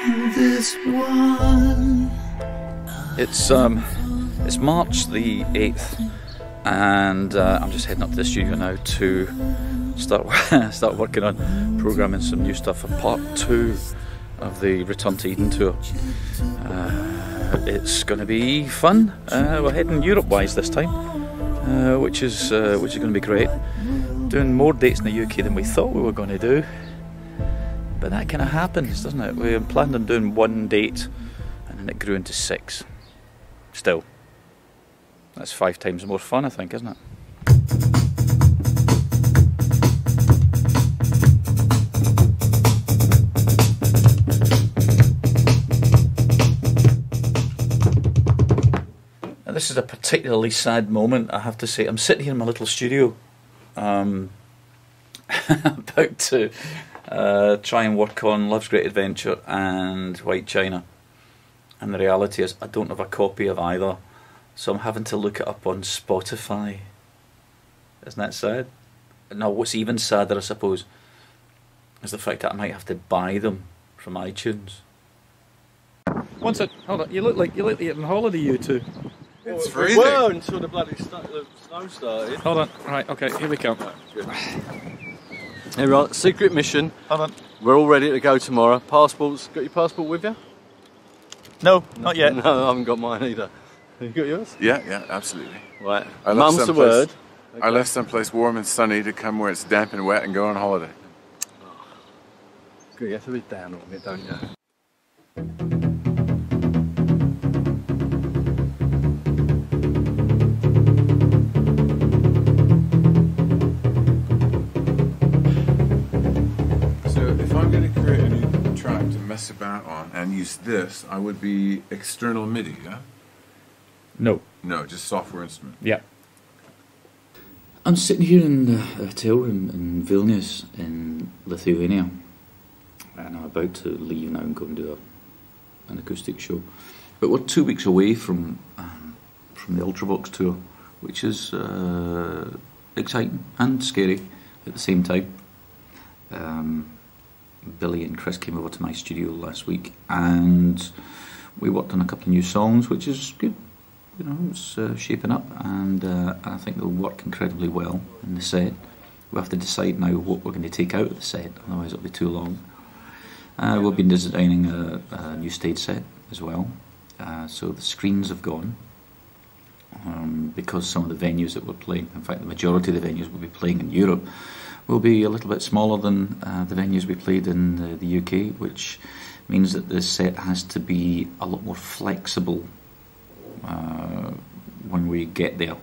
This one. It's March the 8th, and I'm just heading up to the studio now to start working on programming some new stuff for part 2 of the Return to Eden tour. It's going to be fun. We're heading Europe-wise this time, which is going to be great. Doing more dates in the UK than we thought we were going to do, but that kind of happens, doesn't it? We planned on doing 1 date, and then it grew into 6. Still, that's 5 times more fun, I think, isn't it? Now, this is a particularly sad moment, I have to say. I'm sitting here in my little studio, about to try and work on Love's Great Adventure and White China. And the reality is I don't have a copy of either, so I'm having to look it up on Spotify. Isn't that sad? No, what's even sadder, I suppose, is the fact that I might have to buy them from iTunes. One sec, hold on, you look like you're on holiday, you two. It's freezing. We were until the bloody snow started. Hold on, right, okay, here we come. Good. Here we are, secret mission. Hold on. We're all ready to go tomorrow. Passports, got your passport with you? No, not yet. No, I haven't got mine either. Have you got yours? Yeah, absolutely. Right. I Mum's the word. Okay. I left someplace warm and sunny to come where it's damp and wet and go on holiday. Good, you have to be down on it, don't you? Mess about on and use this, I would be external MIDI, yeah? No. No, just software instrument. Yeah. I'm sitting here in the hotel room in Vilnius in Lithuania, and I'm about to leave now and go and do an acoustic show. But we're 2 weeks away from the Ultravox tour, which is exciting and scary at the same time. Billy and Chris came over to my studio last week, and we worked on a couple of new songs, which is good. You know, it's shaping up, and I think they'll work incredibly well in the set. We have to decide now what we're going to take out of the set, otherwise it'll be too long. We've been designing a new stage set as well, so the screens have gone, because some of the venues that we're playing, in fact the majority of the venues we'll be playing in Europe, will be a little bit smaller than the venues we played in the UK, which means that this set has to be a lot more flexible when we get there.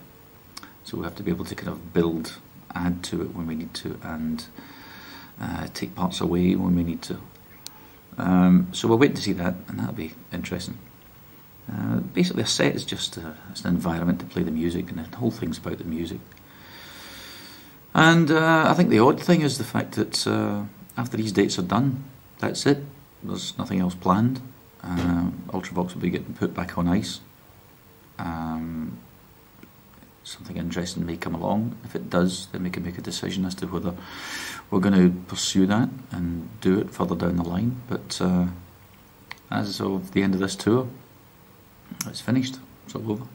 So we have to be able to kind of add to it when we need to, and take parts away when we need to. So we're waiting to see that, and that'll be interesting. Basically a set is just it's an environment to play the music, and the whole thing's about the music. And I think the odd thing is the fact that after these dates are done, that's it. There's nothing else planned. Ultravox will be getting put back on ice. Something interesting may come along. If it does, then we can make a decision as to whether we're going to pursue that and do it further down the line. But as of the end of this tour, it's finished. It's all over.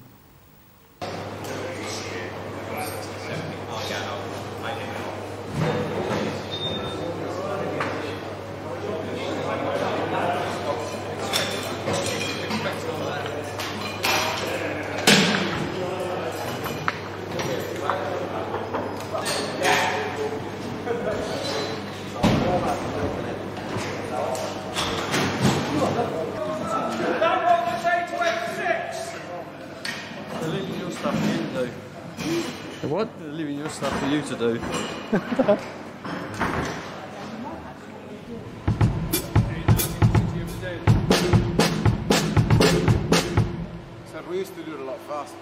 What? They're leaving your stuff for you to do. So we used to do it a lot faster.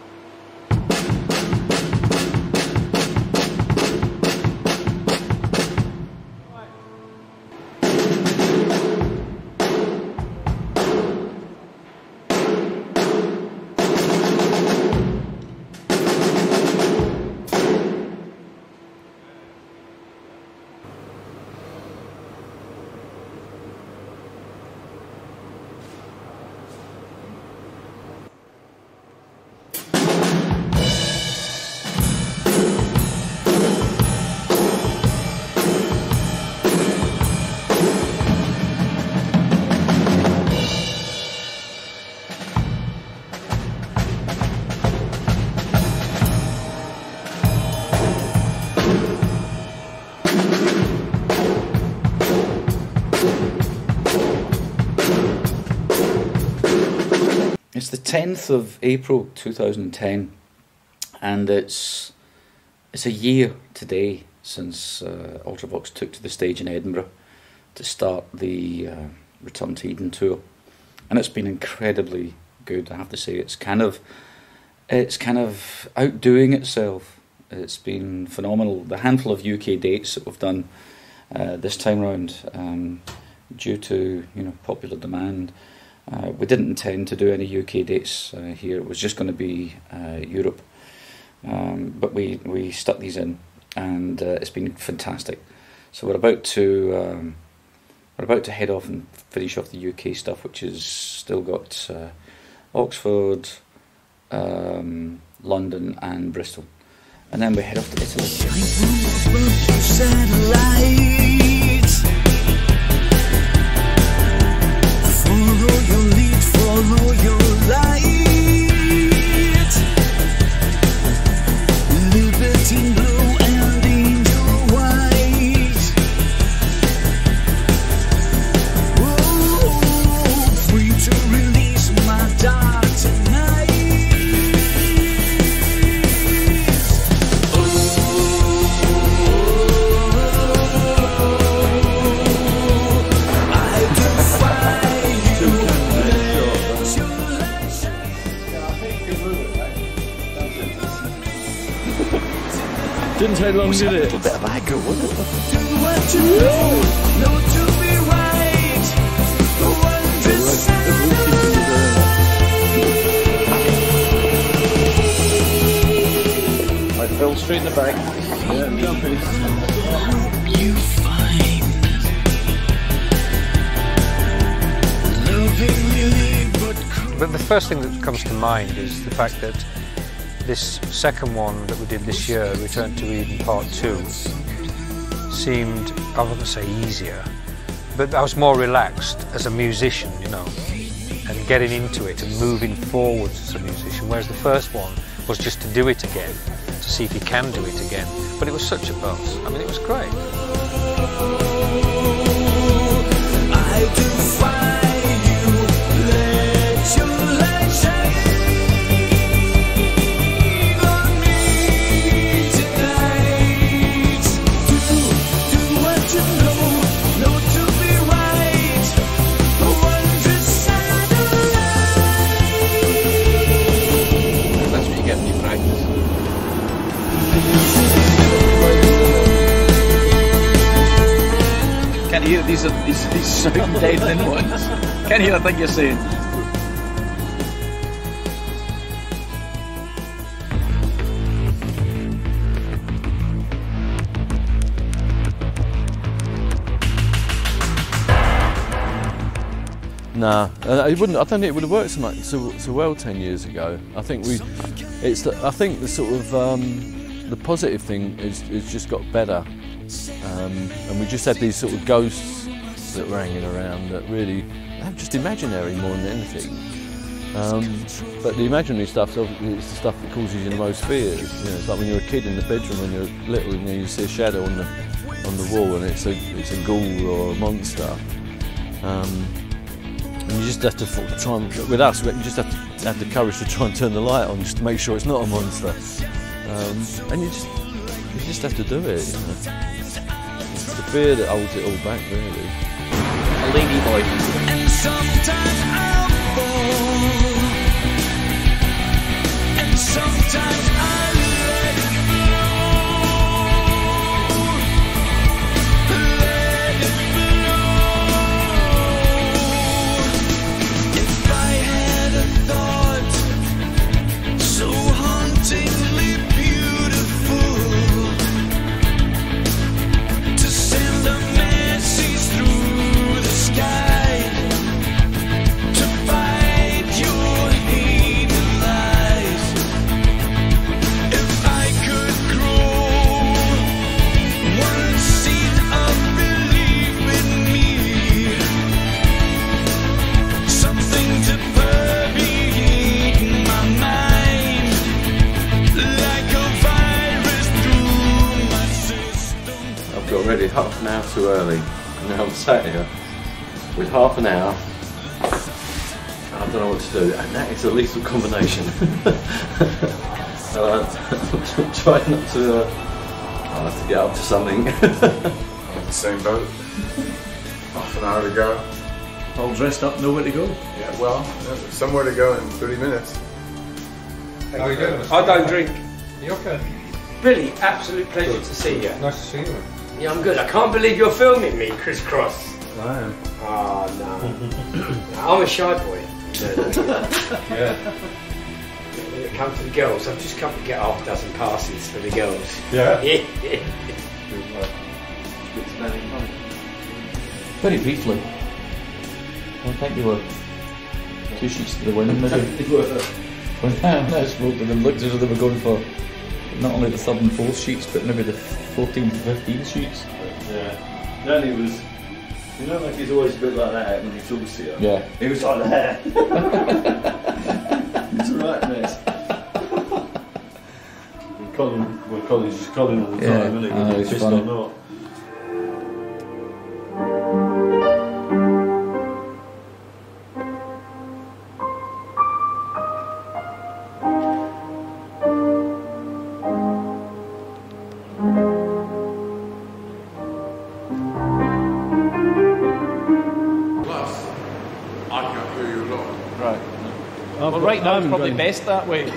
It's the 10th of April 2010, and it's a year today since Ultravox took to the stage in Edinburgh to start the Return to Eden tour, and it's been incredibly good. I have to say, it's kind of outdoing itself. It's been phenomenal. The handful of UK dates that we've done this time round, due to popular demand. We didn't intend to do any UK dates here. It was just going to be Europe, but we stuck these in, and it's been fantastic. So we're about to head off and finish off the UK stuff, which has still got Oxford, London, and Bristol, and then we head off to Italy. Follow your lead, follow your light. Libertine blue and angel white. Whoa, free to release my dark tonight. Didn't take long, did it? A little bit of aggro, wasn't it? Do what you know to be right. I fell straight in the back. Yeah, jumping. You find loving really, But the first thing that comes to mind is the fact that this second one that we did this year, Return to Eden Part 2, seemed, I wouldn't say easier, but I was more relaxed as a musician, and getting into it and moving forwards as a musician, whereas the first one was just to do it again, to see if you can do it again. But it was such a buzz. I mean, it was great. I do find you, let your light shine. Can't hear these sound dead in ones. Can't hear a thing you're saying. Nah, it wouldn't. I don't think it would have worked so well 10 years ago. I think the sort of the positive thing is just got better, and we just had these sort of ghosts that were hanging around that really they're just imaginary more than anything. But the imaginary stuff, it's the stuff that causes you the most fears. It's like when you're a kid in the bedroom when you're little, you see a shadow on the wall, and it's a ghoul or a monster. And you just have to try and, with us, you just have the courage to try and turn the light on just to make sure it's not a monster. And you just have to do it. It's the fear that holds it all back, really. A lady boy. And sometimes I'll fall, and sometimes I let it flow. If I had a thought so hauntingly beautiful to send a message through the sky to fight your hate and lies. If I could grow one seed of belief in me, something to permeate my mind like a virus through my system. I've got ready half an hour too early, and now I'm sat here with half an hour. I I don't know what to do, and that is a lethal combination. And try not to. I'll have to get up to something. I'm in the same boat. Half an hour to go. All dressed up, nowhere to go. Yeah, well, there's somewhere to go in 30 minutes. How are you doing? I don't drink. You okay? Billy, absolute pleasure to see you. Nice to see you. Yeah, I'm good. I can't believe you're filming me, Chris Cross. I am. Oh, no. I'm a shy boy. Yeah. When it comes to the girls, I've just come to get half a dozen passes for the girls. Yeah. Very briefly. I think they were 2 sheets to the wind, maybe. When I spoke to them, looked as though they were going for not only the 3rd and 4th sheets, but maybe the 14th and 15th sheets. Yeah. Then he was, you know, like he's always a bit like that when he talks to you. Yeah. He was like that. It's a right mess. Colin's just Colin all the time, isn't he? I know, he's Pissed funny. or not. Plus, I can't hear you a lot. Right. Well, right now, it's probably best that way.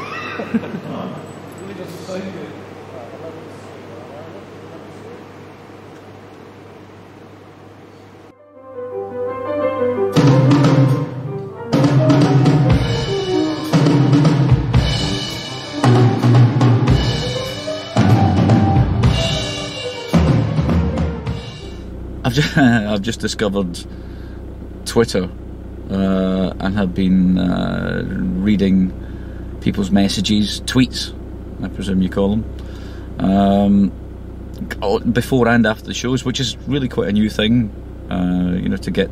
I've just discovered Twitter and have been reading people's messages, tweets, I presume you call them, before and after the shows, which is really quite a new thing, you know, to get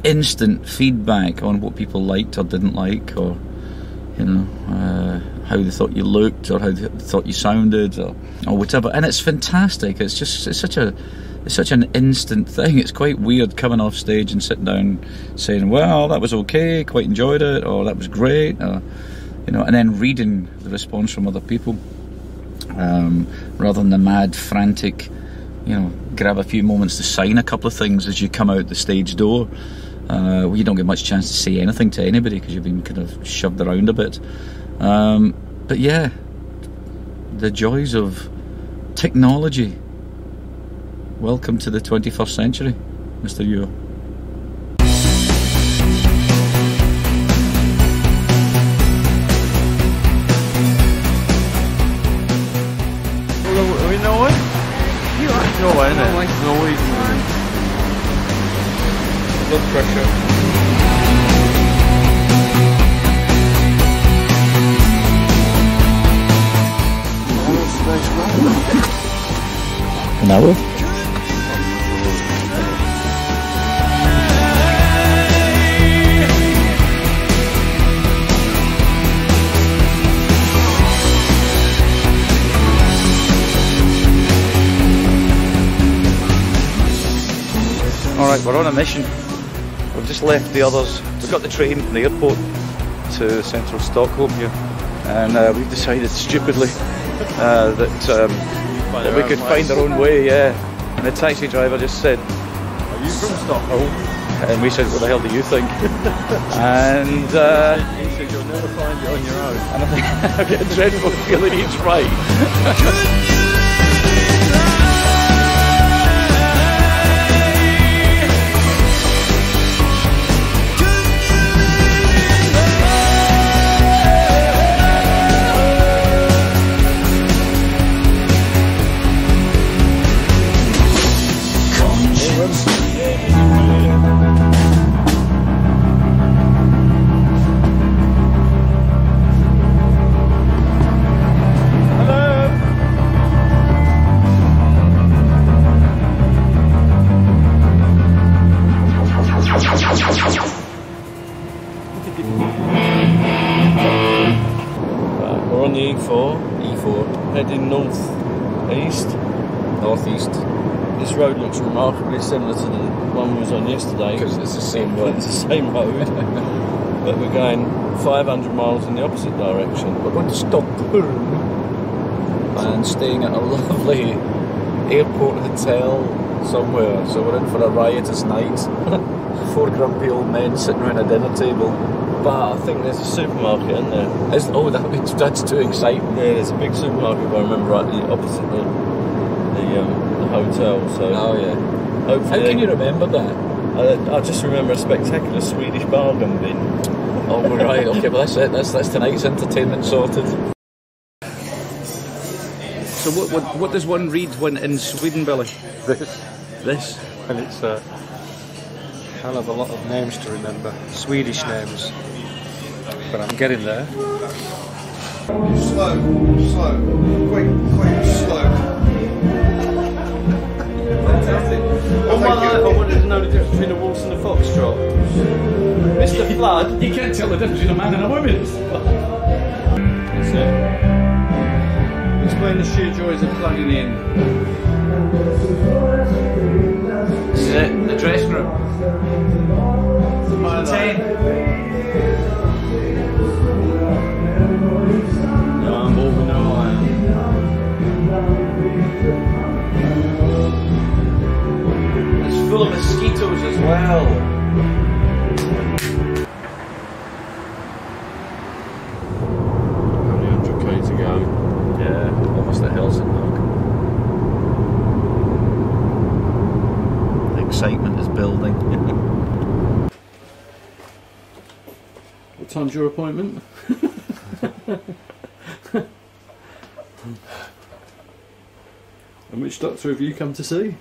instant feedback on what people liked or didn't like, or you know, how they thought you looked, or how they thought you sounded, or whatever. And it's fantastic. It's such an instant thing. It's quite weird coming off stage and sitting down saying, well, that was okay, quite enjoyed it, or that was great, or, you know, and then reading the response from other people, rather than the mad, frantic, you know, grab a few moments to sign a couple of things as you come out the stage door. You don't get much chance to say anything to anybody because you've been kind of shoved around a bit. But yeah, the joys of technology. Welcome to the 21st century, Mr. Ure. Are we Norway? You are Norway, isn't it? Norwegian. Blood pressure. An hour? Alright, we're on a mission. We've just left the others. We've got the train from the airport to central Stockholm here, and we've decided stupidly that we could find our own way, yeah. And the taxi driver just said, "Are you from Stockholm?" And we said, "What the hell do you think?" And he said, "You'll never find it on your own." And I think I get a dreadful feeling he's right. We're on the E4, heading northeast. This road looks remarkably similar to the one we was on yesterday. Because it's the same road. It's the same road. but we're going 500 miles in the opposite direction. We're going to Stockholm and staying at a lovely airport hotel somewhere. So we're in for a riotous night. 4 grumpy old men sitting around a dinner table. But I think there's a supermarket in there. Oh, that's too exciting. Yeah, there's a big supermarket, if I remember rightly, opposite the hotel. So Oh yeah. hopefully How can you remember that? I just remember a spectacular Swedish bargain bin. Oh right, okay, well that's it. That's tonight's entertainment sorted. So what does one read when in Sweden, Billy? This. And it's a hell of a lot of names to remember, Swedish names. But I'm getting there. Slow, quick, slow. Fantastic. All my life I wanted to know the difference between a waltz and a foxtrot. Mr. Flood. You can't tell the difference between a man and a woman. That's it. Explain the sheer joys of plugging in. This is it, the dressing room. 10. No, I'm over now, I am. It's full of mosquitoes as well. Only 100k to go. Yeah, almost at Helsingborg. The excitement is building. What time's your appointment? And which doctor have you come to see?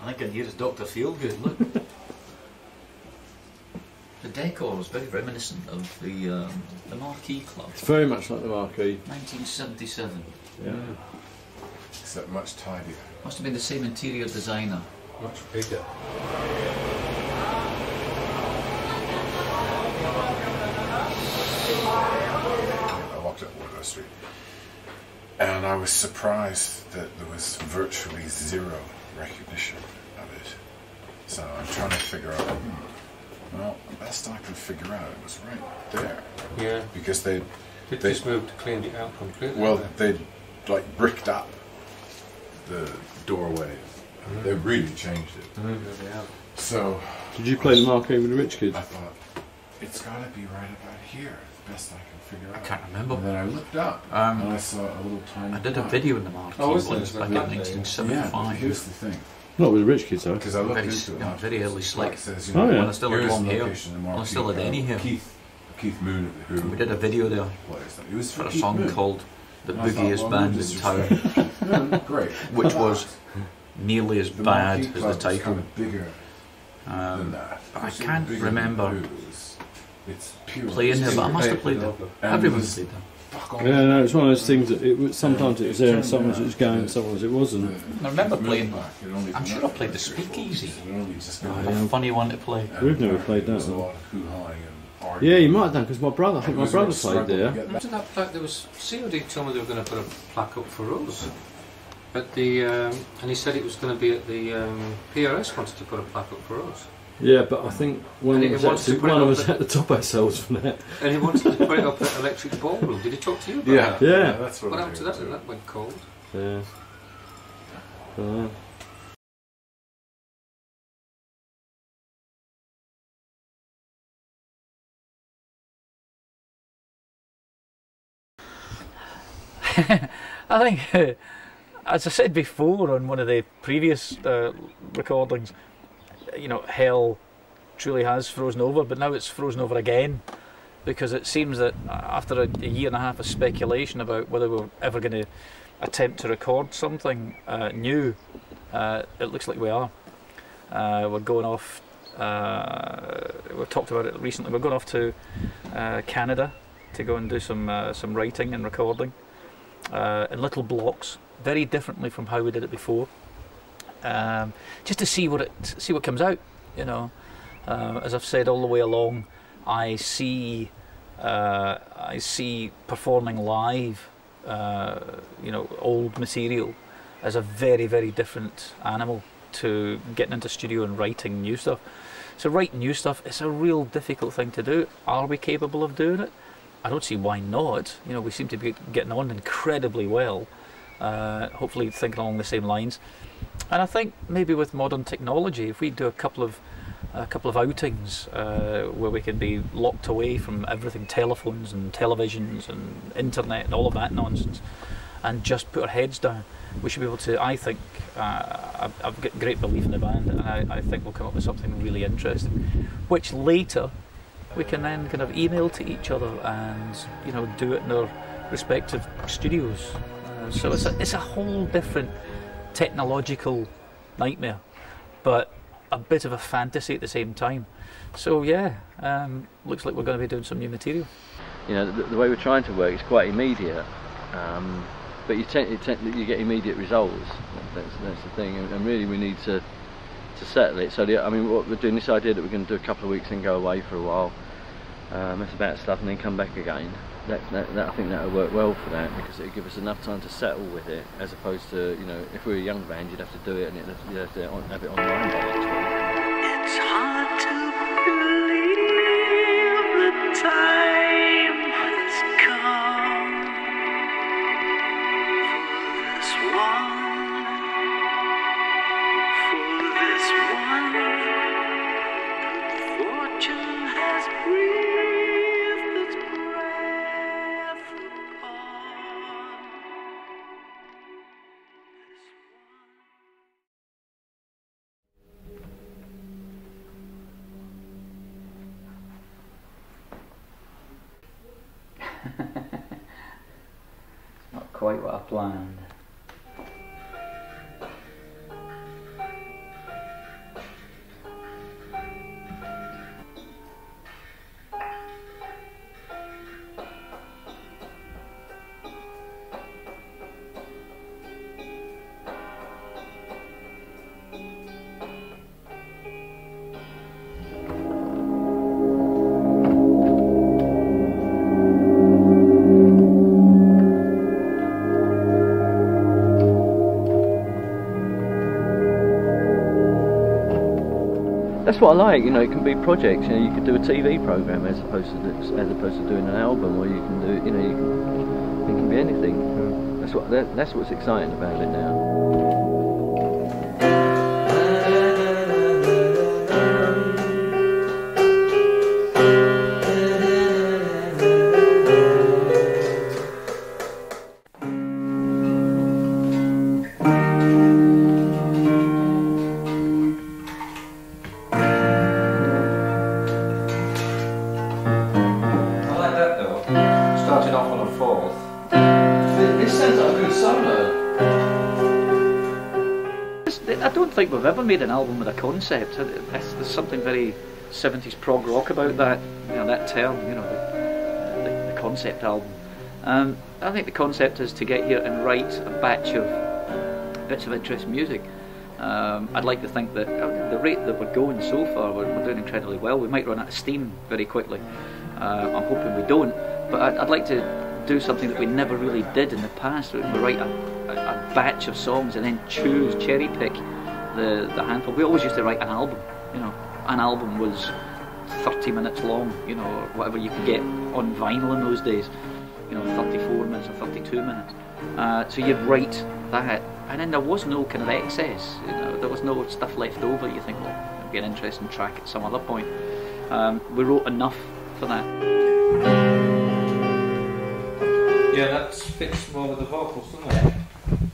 I think in here is Dr. Feelgood, look. The decor is very reminiscent of the Marquee Club. It's very much like the Marquee. 1977. Yeah. Except much tidier. Must have been the same interior designer. Much bigger. I walked up Waterloo Street and I was surprised that there was virtually zero recognition of it. So I'm trying to figure out, well, the best I can figure out, it was right there. Yeah. Because they just moved, cleaned it out completely. well, they'd like bricked up the doorway. They really changed it. Yeah. So Did you play the Marquee with the rich kids? I thought, it's got to be right about here. The best I can figure out. I can't remember. And then I looked up and I saw a little tiny. I did a video in the Marquee Oh, is once there? back in Yeah, 1975. Yeah, here's the thing. Not with the rich kids though. Because I looked Very, into it. very early slick. It says, Oh, yeah. When I still had here's long the hair. location of the When I Marquee still had Club. any hair. Keith Moon of the Who. We did a video there What is that? It was for a Keith song Moon. called The And I thought, Boogiest well, Band no in Town, disrespect. No, great. which was nearly as The bad Marquee as the Club is title. kind of bigger than that. But I It's can't bigger remember than the Who. It's pure. playing there, but I must have played there. And Everyone there's played there. fuck all Yeah, no, it's one of those things that it was, sometimes it was there and sometimes it was going and sometimes it wasn't. I remember Keith playing, Moon back, it only I'm came sure out I played the for 3 or 4 Speakeasy. weeks, and it only just got A funny one to play. We've never played that There's a one. lot of hoo-hawing and Yeah, arguing. you might have done because my brother, I think my It was a brother struggle played to there. get back. After that fact, there was COD told me they were going to put a plaque up for us at the, and he said it was going to be at the PRS wanted to put a plaque up for us, Yeah, but I think one And of it us, wants to actually, put it one of up us at- had to top ourselves from that. and he wanted to put it up at Electric Ballroom. Did he talk to you about Yeah, that? Yeah. that's what What I'm happened to doing that? too. That went cold. Yeah. I think, as I said before on one of the previous recordings, you know, hell truly has frozen over, but now it's frozen over again, because it seems that after a year and a half of speculation about whether we're ever going to attempt to record something new, it looks like we are. We're going off, we've talked about it recently, we're going off to Canada to go and do some writing and recording in little blocks, very differently from how we did it before, just to see what comes out, you know. As I've said all the way along, I see performing live, you know, old material as a very, very different animal to getting into studio and writing new stuff. So writing new stuff, it's a real difficult thing to do. Are we capable of doing it? I don't see why not. You know, we seem to be getting on incredibly well. Hopefully thinking along the same lines. And I think maybe with modern technology, if we do a couple of outings where we can be locked away from everything, telephones and televisions and internet and all of that nonsense, and just put our heads down, we should be able to, I think, I've got great belief in the band, and I think we'll come up with something really interesting, which later we can then kind of email to each other and, you know, do it in our respective studios. So it's a whole different technological nightmare, but a bit of a fantasy at the same time. So yeah, looks like we're going to be doing some new material. You know, the way we're trying to work is quite immediate, but you get immediate results. That's the thing, and really we need to settle it. So I mean, what we're doing, this idea that we're going to do a couple of weeks and go away for a while, mess about stuff and then come back again. That I think that'll work well for that, because it'll give us enough time to settle with it, as opposed to, you know, if we were a young band, you'd have to do it and you'd have to have it online by next week. It's hard to believe the time has come for this one. Fortune has breathed its breath upon this It's not quite what I planned. That's what I like, you know. It can be projects. You know, you could do a TV program as opposed to doing an album, or you can do, you know, it can be anything. That's what's exciting about it now. I don't think we've ever made an album with a concept. There's something very 70s prog rock about that, you know, that term, you know, the concept album. I think the concept is to get here and write a batch of bits of interest music. I'd like to think that at the rate that we're going so far, we're doing incredibly well. We might run out of steam very quickly. I'm hoping we don't, but I'd like to do something that we never really did in the past. We write a batch of songs and then cherry pick the handful. We always used to write an album, you know. An album was 30 minutes long, you know, or whatever you could get on vinyl in those days, you know, 34 minutes or 32 minutes. So you'd write that, and then there was no kind of excess, you know, there was no stuff left over. You think, well, it'll be an interesting track at some other point. We wrote enough for that. Yeah, that fits more with the vocals, doesn't it?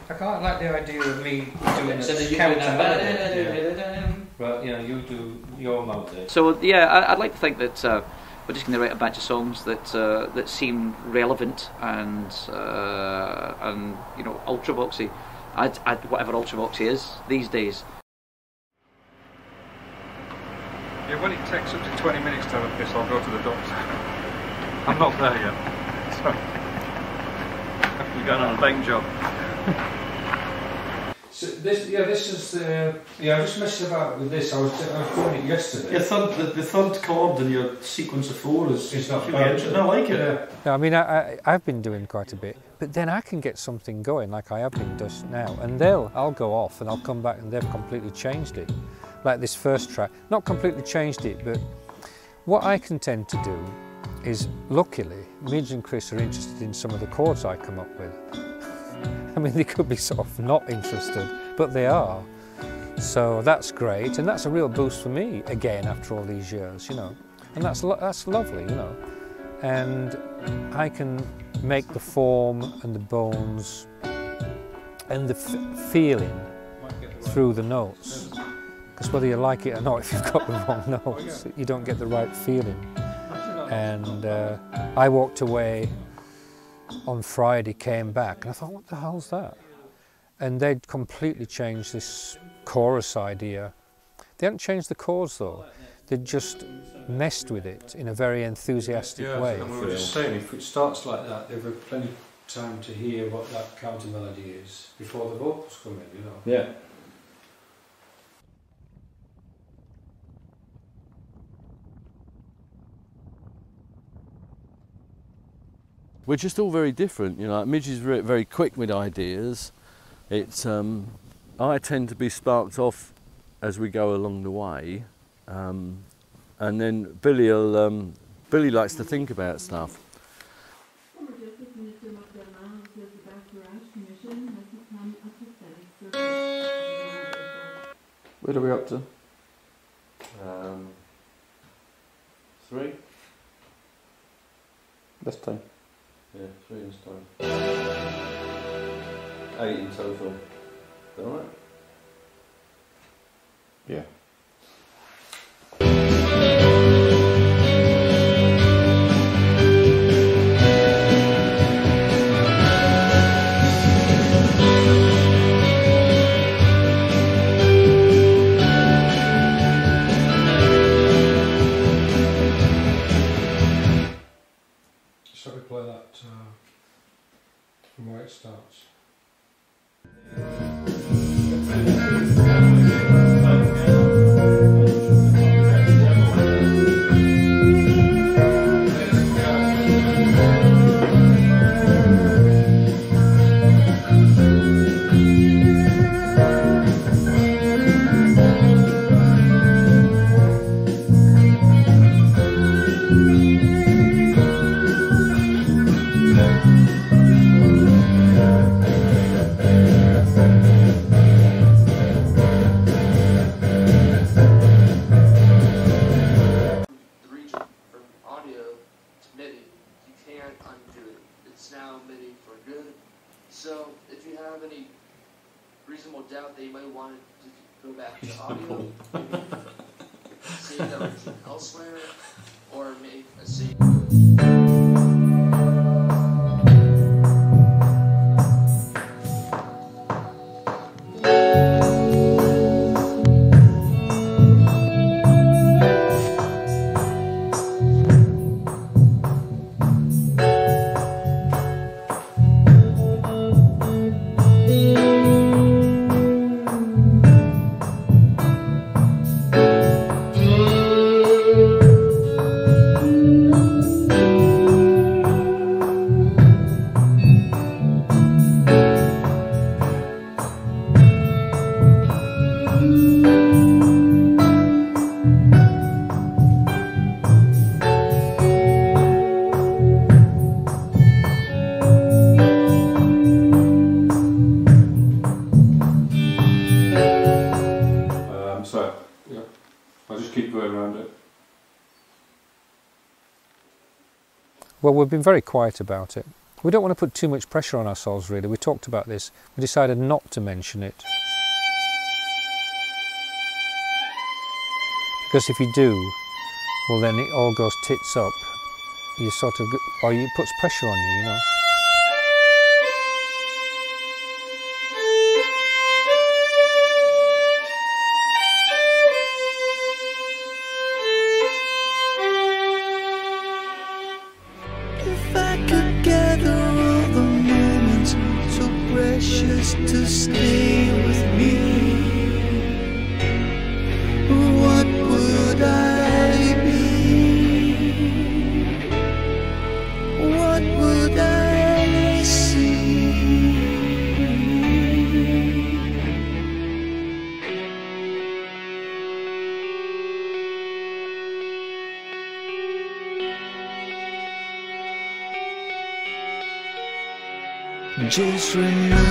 I quite like the idea of me doing this counter melody. But you know, you do your melody. So yeah, I'd like to think that we're just going to write a batch of songs that that seem relevant and you know, Ultravoxy, whatever Ultravoxy is these days. Yeah, when it takes up to 20 minutes to have a piss, I'll go to the doctor. I'm not there yet. So we're going on a bank job. So this is I just messed about with this. I was doing it yesterday. The third chord in your sequence of 4 is not really bad. interesting. I like it. Yeah. No, I mean, I've been doing quite a bit, but then I can get something going like I have been just now, and I'll go off and I'll come back and they've completely changed it. Like this first track, not completely changed it, but what I can tend to do is, luckily, Midge and Chris are interested in some of the chords I come up with. I mean, they could be sort of not interested, but they are. So that's great, and that's a real boost for me, again, after all these years, you know. And that's lovely, you know. And I can make the form and the bones and the feeling through the notes. Because whether you like it or not, if you've got the wrong notes, you don't get the right feeling. And I walked away on Friday, came back, and I thought, what the hell's that? And they'd completely changed this chorus idea. They hadn't changed the chords though, they'd just messed with it in a very enthusiastic way. And we were just saying, if it starts like that, they've had plenty of time to hear what that counter melody is before the vocals come in, you know. Yeah. We're just all very different, you know. Like Midge is very quick with ideas. It's I tend to be sparked off as we go along the way, and then Billy likes to think about stuff. Where are we up to? 3? This time. Yeah, 3 this time. 8 in total. Is that right? Yeah. So we play that from where it starts. So if you have any reasonable doubt that you might want to go back to audio, maybe save that version elsewhere, or make a save. I'll just keep going around it. Well, we've been very quiet about it. We don't want to put too much pressure on ourselves, really. We talked about this. We decided not to mention it. Because if you do, well, then it all goes tits up. You sort of, or it puts pressure on you, you know. If I could gather all the moments so precious to stay with me. Just remembering.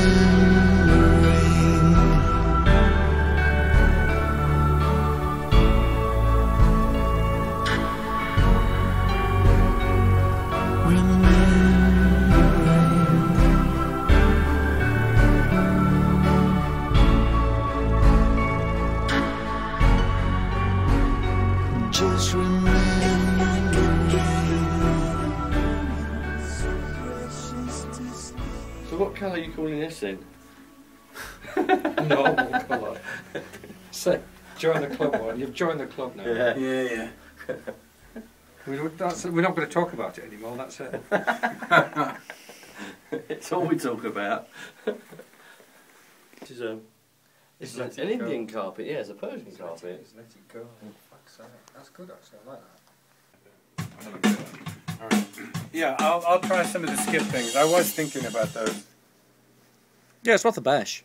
Just So what colour are you calling this then? Normal colour. So, join the club one. You've joined the club now. Yeah. We're not going to talk about it anymore, that's it. It's all we talk about. It's Let an it go. Indian carpet, yeah, it's a Persian carpet. Just let it go. Fuck's sake. That's good actually, I like that. Yeah, I'll try some of the skip things. I was thinking about those. Yeah, it's worth a bash.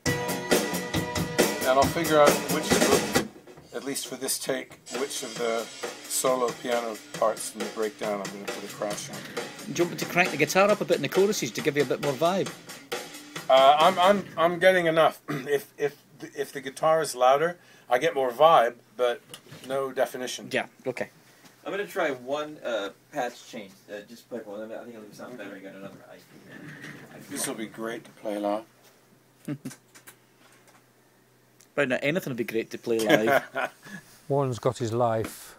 And I'll figure out which of the, at least for this take, which of the solo piano parts in the breakdown I'm going to put a crash on. Do you want me to crank the guitar up a bit in the choruses to give you a bit more vibe? I'm getting enough. If the guitar is louder, I get more vibe, but no definition. Yeah, okay. I'm going to try one patch change. Just play one. I think it'll sound better. You got another. This will be great to play live. But no, anything would be great to play live. Warren's got his life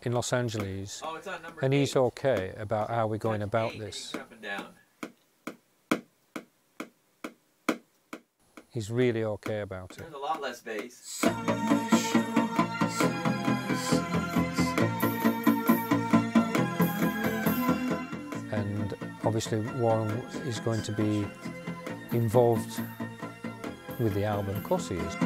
in Los Angeles, Oh, it's on number and he's 8. okay about how we're going about 8, this. Up and down. He's really okay about it. There's a lot less bass. And obviously Warren is going to be involved with the album. Of course he is.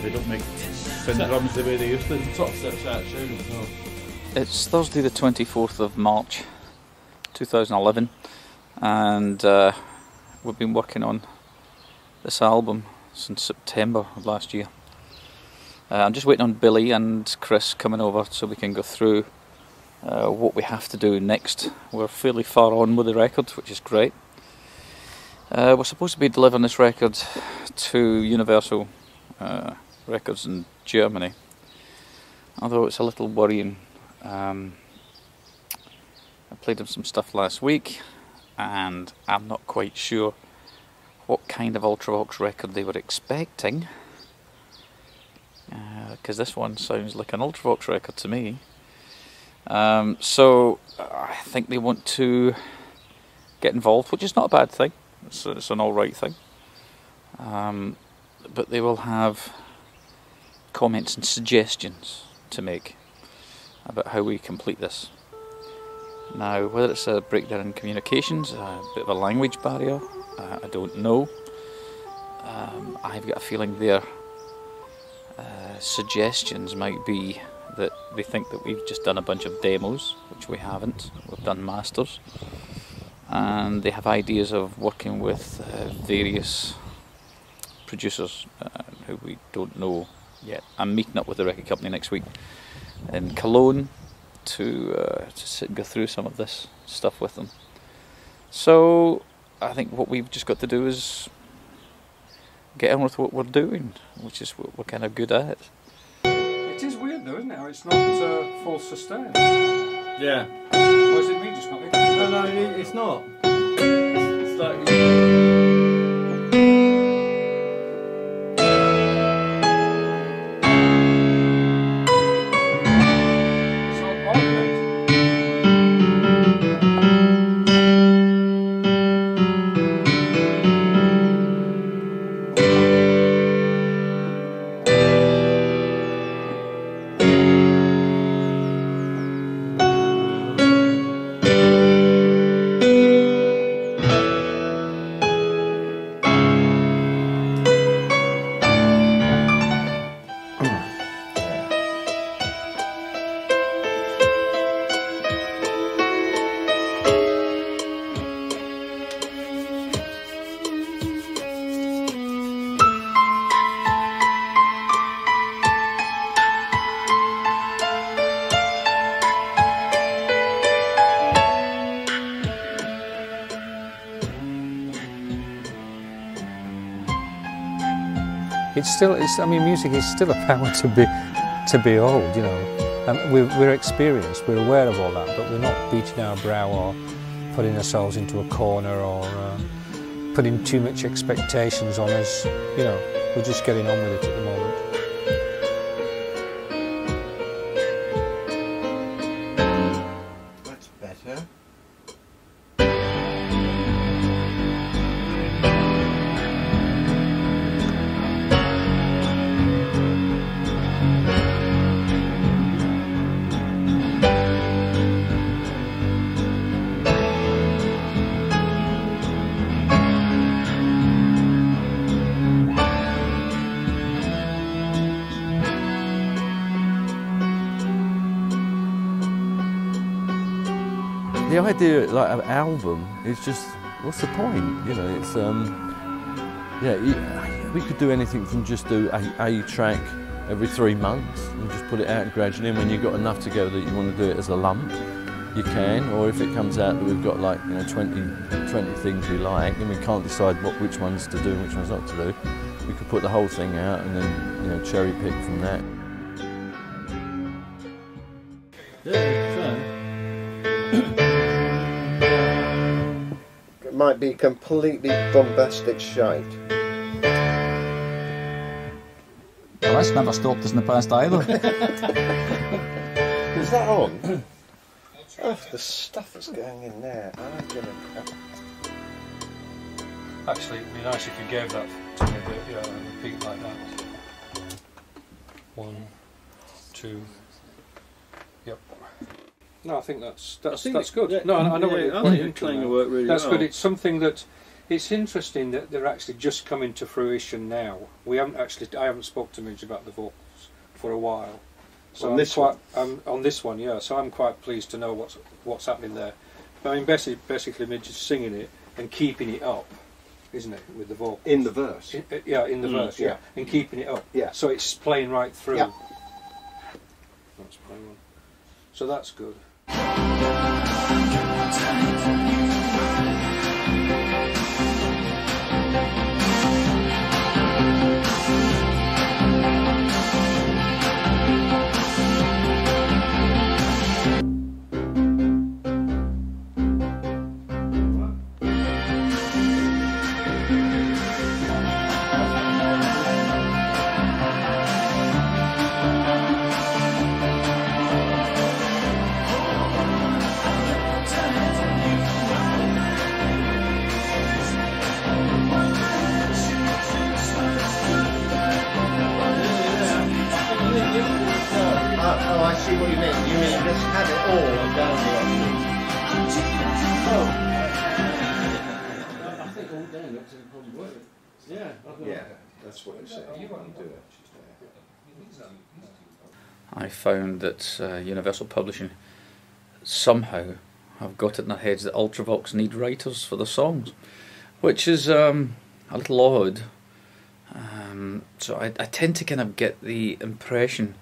They don't make drums the way they used to. Top steps out tune as well. It's Thursday the 24th of March 2011 and we've been working on this album since September of last year. I'm just waiting on Billy and Chris coming over so we can go through what we have to do next. We're fairly far on with the record, which is great. We're supposed to be delivering this record to Universal Records in Germany, although it's a little worrying. I played them some stuff last week and I'm not quite sure what kind of Ultravox record they were expecting, because this one sounds like an Ultravox record to me. So I think they want to get involved, which is not a bad thing. It's an alright thing. But they will have comments and suggestions to make about how we complete this. Now, whether it's a breakdown in communications, a bit of a language barrier, I don't know. I've got a feeling their suggestions might be that they think that we've just done a bunch of demos, which we haven't. We've done masters. And they have ideas of working with various producers who we don't know yet. I'm meeting up with the record company next week in Cologne to sit and go through some of this stuff with them. So I think what we've just got to do is get on with what we're doing, which is what we're kind of good at. It is weird though, isn't it? How it's not full sustain. Yeah. Or is it me just not? No, it's not. It's like... I mean, music is still a power to behold, you know. We're experienced, we're aware of all that, but we're not beating our brow or putting ourselves into a corner or putting too much expectations on us. You know, we're just getting on with it at the moment. That's better. The idea, like an album, is just, what's the point? You know, it's we could do anything from just do a track every 3 months and just put it out gradually. And when you've got enough together that you want to do it as a lump, you can. Or if it comes out that we've got like 20 things we like and we can't decide which ones to do and which ones not to do, we could put the whole thing out and then cherry pick from that. It might be completely bombastic shite. Well, that's never stopped us in the past either. Is that on? Oh, the stuff that's going in there. I'm gonna... Actually, it'd be nice if you gave that to me a bit, yeah, and repeat like that. 1, 2. Yep. No, I think that's good. Yeah, no, I know what you're playing the work really That's well. good. It's something that it's interesting that they're actually just coming to fruition now. I haven't spoke to Midge about the vocals for a while. So on this one? On this one, yeah. So I'm quite pleased to know what's happening there. I mean, basically Midge is singing it and keeping it up, isn't it, with the vocals? In the verse. In the verse, yeah. And keeping it up. Yeah. So it's playing right through. Yeah. That's playing one. So that's good. Oh, I see what you mean. You mean just have it all down the I think all down looks like probably work. Yeah. Yeah, that's what you say. You want to do it. I found that Universal Publishing somehow have got it in their heads that Ultravox need writers for the songs, which is a little odd. So I tend to kind of get the impression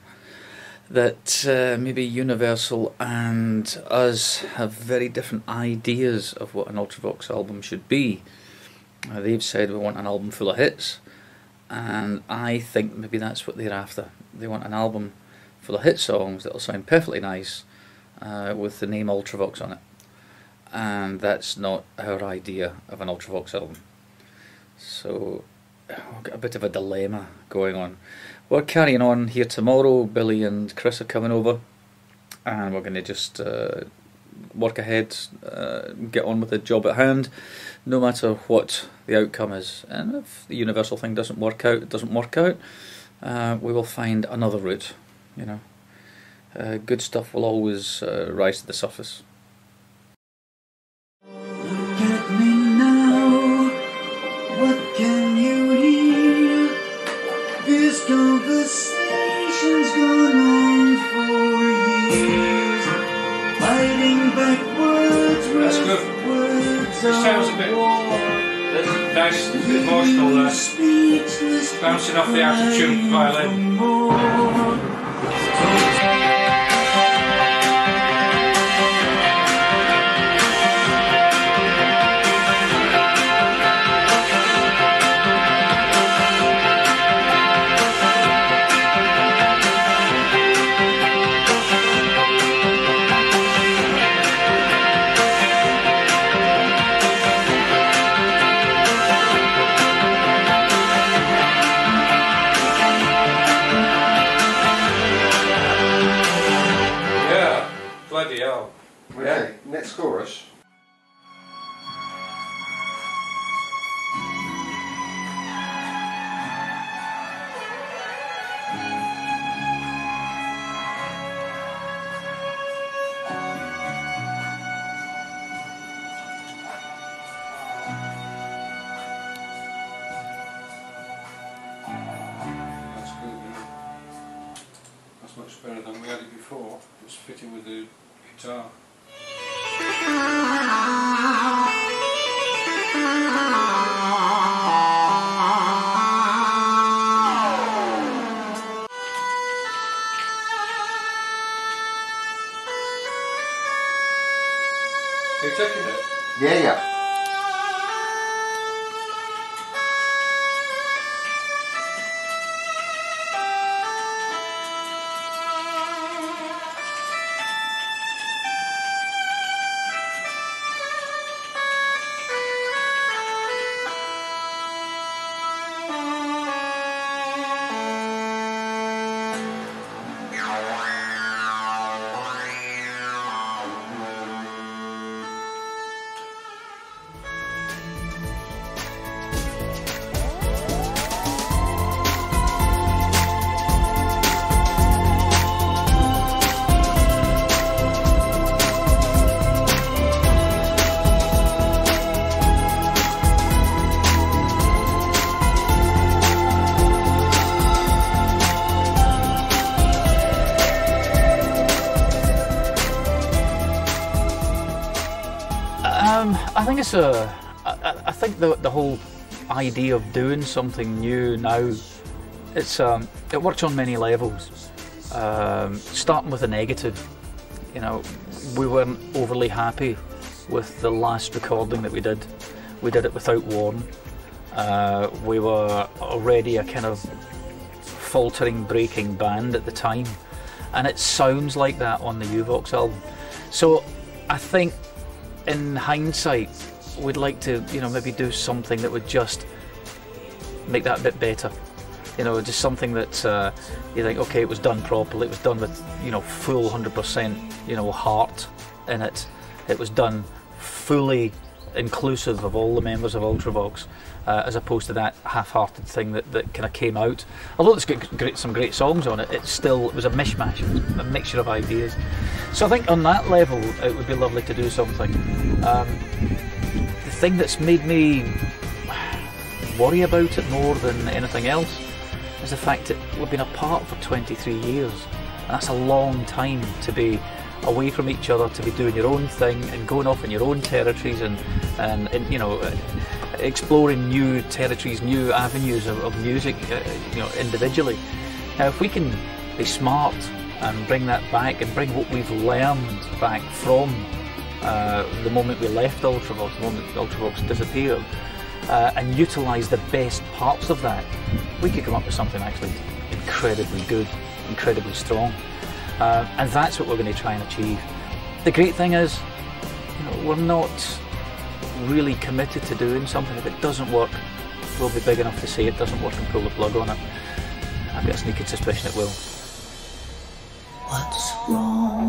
that maybe Universal and us have very different ideas of what an Ultravox album should be. They've said we want an album full of hits, and I think maybe that's what they're after. They want an album full of hit songs that'll sound perfectly nice with the name Ultravox on it, and that's not our idea of an Ultravox album. So I've got a bit of a dilemma going on. We're carrying on here tomorrow. Billy and Chris are coming over, and we're going to just work ahead, get on with the job at hand, no matter what the outcome is. And if the Universal thing doesn't work out, it doesn't work out. We will find another route. You know, good stuff will always rise to the surface. Look at me now. What can you hear? This conversation's gone on for years. Fighting back words. That's good. It sounds a bit nice, a bit emotional there. Bouncing off the out-of-tune violin. Bloody hell. Okay, next chorus. Much better than we had it before. It's fitting with the guitar. Are you taking it? Yeah, yeah. I think it's I think the whole idea of doing something new now, it works on many levels. Starting with the negative, you know, we weren't overly happy with the last recording that we did. We did it without Warren. We were already a kind of faltering, breaking band at the time, and it sounds like that on the Ultravox album. So I think, in hindsight, we'd like to, you know, maybe do something that would just make that a bit better. You know, just something that you think, okay, it was done properly. It was done with, you know, full 100%, you know, heart in it. It was done fully inclusive of all the members of Ultravox, as opposed to that half-hearted thing that kind of came out. Although it's got some great songs on it, it was a mishmash, it was a mixture of ideas. So I think on that level it would be lovely to do something. The thing that's made me worry about it more than anything else is the fact that we've been apart for 23 years, and that's a long time to be away from each other, to be doing your own thing and going off in your own territories and you know, exploring new territories, new avenues of music, you know, individually. Now, if we can be smart and bring that back and bring what we've learned back from the moment we left Ultravox, the moment Ultravox disappeared, and utilise the best parts of that, we could come up with something actually incredibly good, incredibly strong. And that's what we're going to try and achieve. The great thing is, you know, we're not really committed to doing something. If it doesn't work, we'll be big enough to say it doesn't work and pull the plug on it. I've got a sneaking suspicion it will. What's wrong?